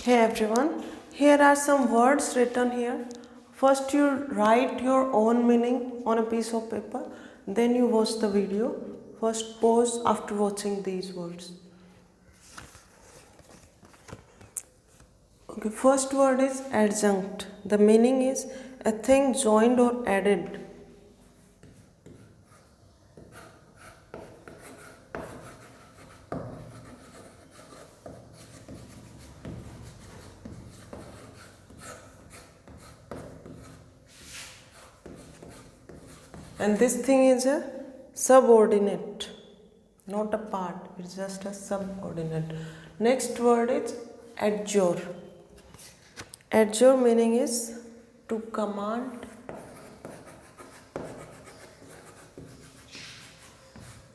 Hey everyone, here are some words written here. First, you write your own meaning on a piece of paper, then, you watch the video. First, pause after watching these words. Okay, first word is adjunct. The meaning is a thing joined or added. And this thing is a subordinate, not a part, it's just a subordinate. Next word is adjure. Adjure meaning is to command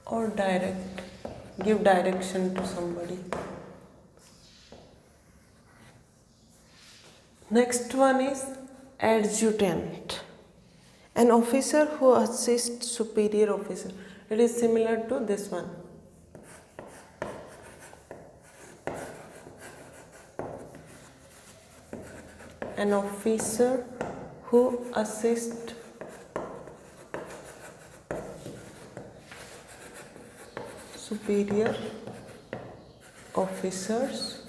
or direct, give direction to somebody. Next one is adjutant, an officer who assists superior officer. It is similar to this one. An officer who assists superior officers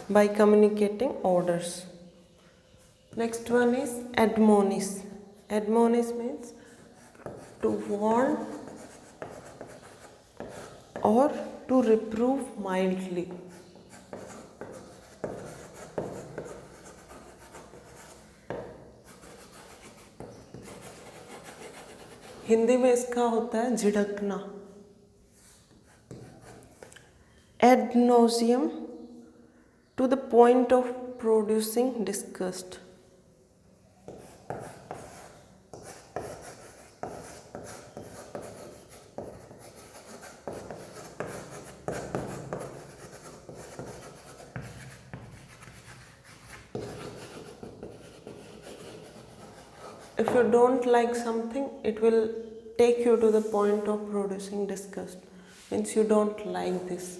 by communicating orders. Next one is admonish. Admonish means to warn or to reprove mildly. Hindi में इसका होता है झिड़कना. Ad nauseam, to the point of producing disgust. If you don't like something, it will take you to the point of producing disgust. Means you don't like this.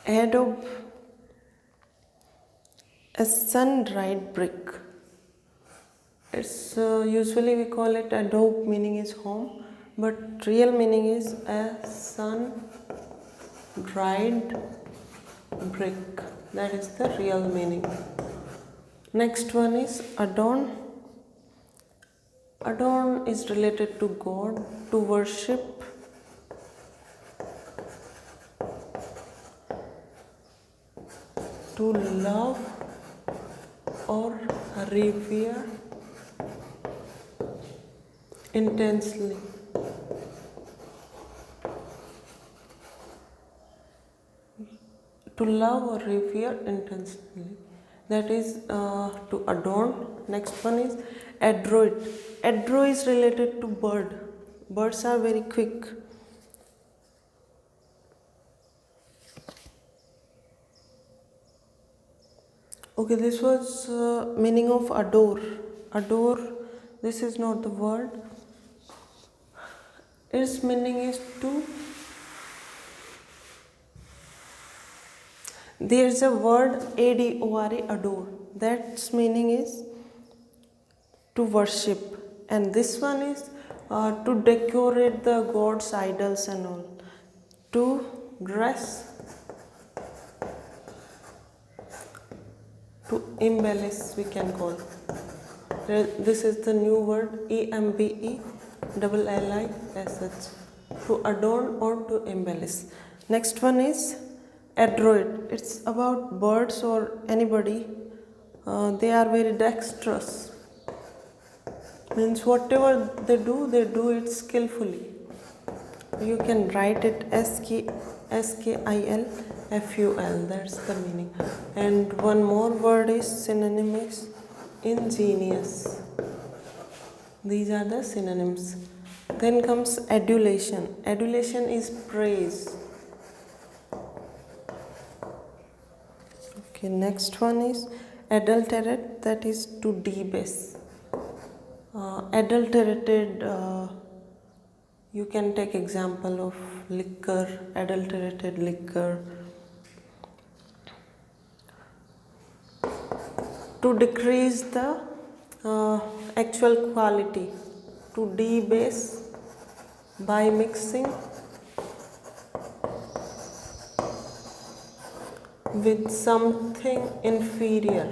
Adobe, a sun-dried brick. It's usually we call it adobe, meaning is home, but real meaning is a sun-dried brick. That is the real meaning. Next one is adorn. Adorn is related to God, to worship, to love or revere intensely. To love or revere intensely. That is to adorn. Next one is adroit. Adroit is related to bird. Birds are very quick. Okay, this was meaning of adore. Adore, this is not the word. Its meaning is to. There is a word adore, adore. That's meaning is to worship, and this one is to decorate the gods, idols, and all. To dress, to embellish, we can call. This is the new word EMBELLISH. To adorn or to embellish. Next one is adroit. It's about birds or anybody. They are very dexterous. Means whatever they do it skillfully. You can write it skillful. That's the meaning. And one more word is synonym is ingenious. These are the synonyms. Then comes adulation. Adulation is praise. Okay, next one is adulterate, that is to debase. Adulterated, you can take example of liquor, adulterated liquor. to decrease the actual quality, to debase by mixing with something inferior.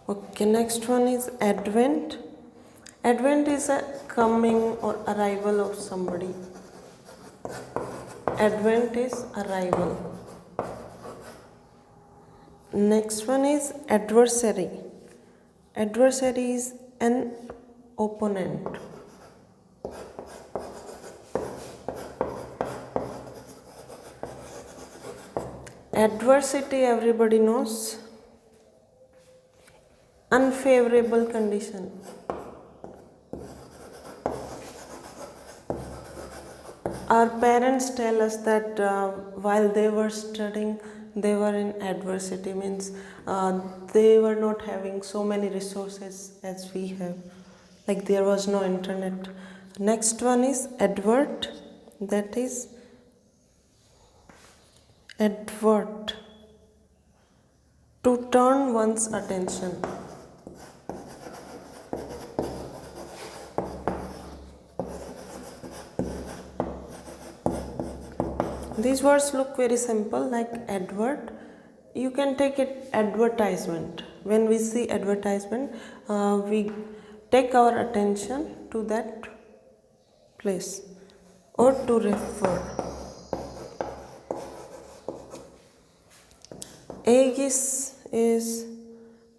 Okay, next one is advent. Advent is a coming or arrival of somebody. Advent is arrival. Next one is adversary. Adversary is an opponent. Adversity, everybody knows, unfavorable condition. Our parents tell us that while they were studying, they were in adversity, means they were not having so many resources as we have, like there was no internet. Next one is advert, that is advert, to turn one's attention. These words look very simple, like advert. You can take it advertisement. When we see advertisement, we take our attention to that place, or to refer. Aegis is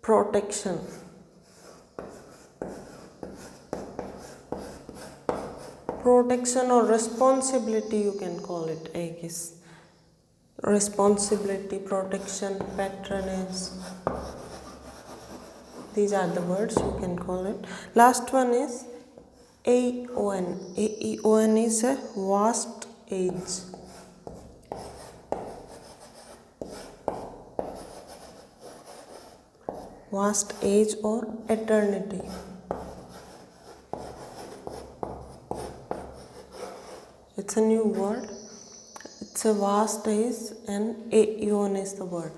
protection. Protection or responsibility, you can call it aegis. Responsibility, protection, patronage. These are the words you can call it. Last one is Aeon. Aeon is a vast age. Vast age or eternity. It's a new word. It's a vast age and aeon is the word.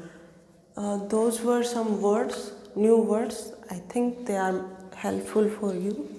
Those were some words, new words. I think they are helpful for you.